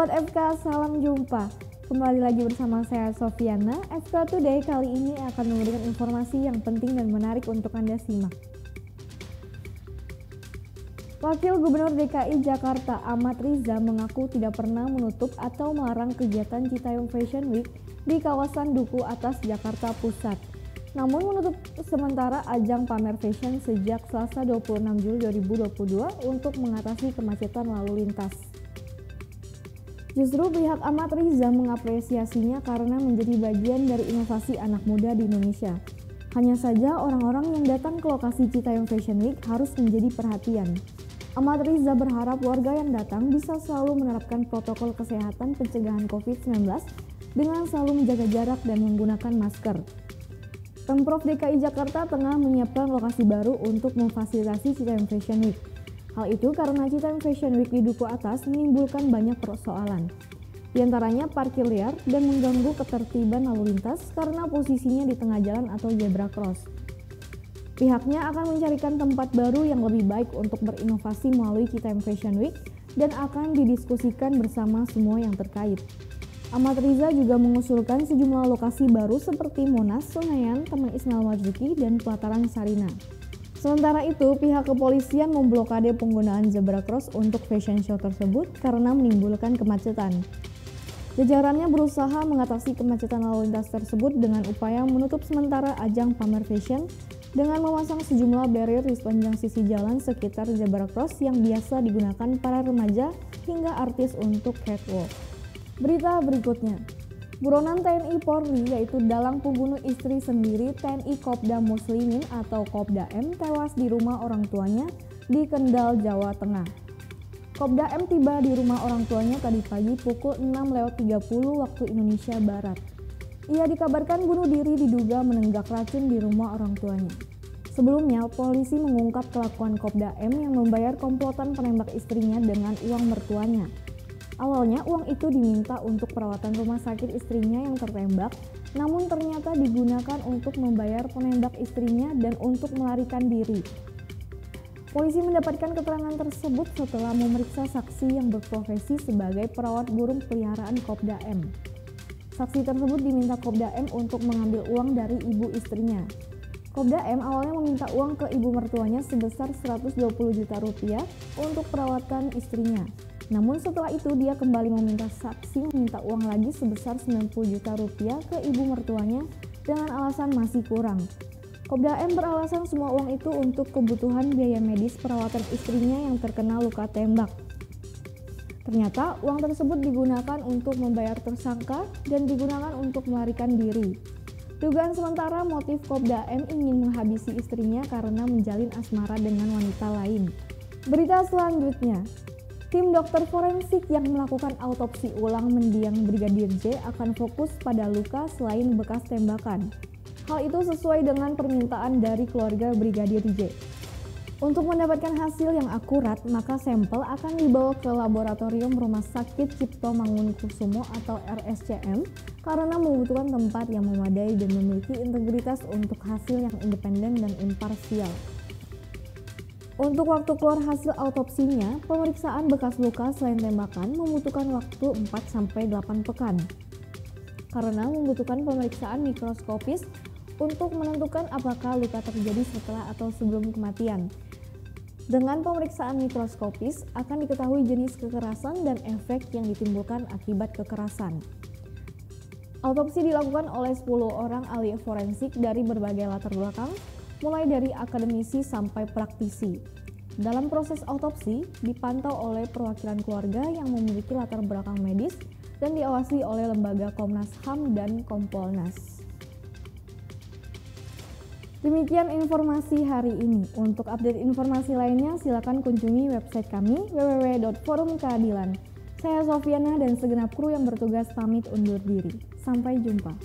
Sobat FK, salam jumpa. Kembali lagi bersama saya Sofiana. FK Today kali ini akan memberikan informasi yang penting dan menarik untuk Anda simak. Wakil Gubernur DKI Jakarta Ahmad Riza mengaku tidak pernah menutup atau melarang kegiatan Citayam Fashion Week di kawasan Duku Atas, Jakarta Pusat. Namun menutup sementara ajang pamer fashion sejak Selasa 26 Juli 2022 untuk mengatasi kemacetan lalu lintas. Justru pihak Ahmad Riza mengapresiasinya karena menjadi bagian dari inovasi anak muda di Indonesia. Hanya saja orang-orang yang datang ke lokasi Citayam Fashion Week harus menjadi perhatian. Ahmad Riza berharap warga yang datang bisa selalu menerapkan protokol kesehatan pencegahan COVID-19 dengan selalu menjaga jarak dan menggunakan masker. Pemprov DKI Jakarta tengah menyiapkan lokasi baru untuk memfasilitasi Citayam Fashion Week. Hal itu karena Citayam Fashion Week di Duku Atas menimbulkan banyak persoalan. Di antaranya parkir liar dan mengganggu ketertiban lalu lintas karena posisinya di tengah jalan atau zebra cross. Pihaknya akan mencarikan tempat baru yang lebih baik untuk berinovasi melalui Citayam Fashion Week dan akan didiskusikan bersama semua yang terkait. Ahmad Riza juga mengusulkan sejumlah lokasi baru seperti Monas, Senayan, Taman Ismail Marzuki, dan Pelataran Sarina. Sementara itu, pihak kepolisian memblokade penggunaan zebra cross untuk fashion show tersebut karena menimbulkan kemacetan. Jajarannya berusaha mengatasi kemacetan lalu lintas tersebut dengan upaya menutup sementara ajang pamer fashion dengan memasang sejumlah barrier di sepanjang sisi jalan sekitar zebra cross yang biasa digunakan para remaja hingga artis untuk catwalk. Berita berikutnya, buronan TNI Polri yaitu dalang pembunuh istri sendiri TNI Kopda Muslimin atau Kopda M tewas di rumah orang tuanya di Kendal, Jawa Tengah. Kopda M tiba di rumah orang tuanya tadi pagi pukul 6.30 waktu Indonesia Barat. Ia dikabarkan bunuh diri diduga menenggak racun di rumah orang tuanya. Sebelumnya, polisi mengungkap kelakuan Kopda M yang membayar komplotan penembak istrinya dengan uang mertuanya. Awalnya uang itu diminta untuk perawatan rumah sakit istrinya yang tertembak, namun ternyata digunakan untuk membayar penembak istrinya dan untuk melarikan diri. Polisi mendapatkan keterangan tersebut setelah memeriksa saksi yang berprofesi sebagai perawat burung peliharaan Kopda M. Saksi tersebut diminta Kopda M untuk mengambil uang dari ibu istrinya. Kopda M awalnya meminta uang ke ibu mertuanya sebesar 120 juta rupiah untuk perawatan istrinya. Namun setelah itu dia kembali meminta saksi meminta uang lagi sebesar 90 juta rupiah ke ibu mertuanya dengan alasan masih kurang. Kopda M beralasan semua uang itu untuk kebutuhan biaya medis perawatan istrinya yang terkena luka tembak. Ternyata uang tersebut digunakan untuk membayar tersangka dan digunakan untuk melarikan diri. Dugaan sementara motif Kopda M ingin menghabisi istrinya karena menjalin asmara dengan wanita lain. Berita selanjutnya, tim dokter forensik yang melakukan autopsi ulang mendiang Brigadir J akan fokus pada luka selain bekas tembakan. Hal itu sesuai dengan permintaan dari keluarga Brigadir J. Untuk mendapatkan hasil yang akurat, maka sampel akan dibawa ke laboratorium Rumah Sakit Cipto Mangunkusumo atau RSCM karena membutuhkan tempat yang memadai dan memiliki integritas untuk hasil yang independen dan imparsial. Untuk waktu keluar hasil autopsinya, pemeriksaan bekas luka selain tembakan membutuhkan waktu 4-8 pekan. Karena membutuhkan pemeriksaan mikroskopis untuk menentukan apakah luka terjadi setelah atau sebelum kematian. Dengan pemeriksaan mikroskopis akan diketahui jenis kekerasan dan efek yang ditimbulkan akibat kekerasan. Autopsi dilakukan oleh 10 orang ahli forensik dari berbagai latar belakang, mulai dari akademisi sampai praktisi. Dalam proses autopsi, dipantau oleh perwakilan keluarga yang memiliki latar belakang medis dan diawasi oleh lembaga Komnas HAM dan Kompolnas. Demikian informasi hari ini. Untuk update informasi lainnya, silakan kunjungi website kami www.forumkeadilan. Saya Sofiana dan segenap kru yang bertugas pamit undur diri. Sampai jumpa.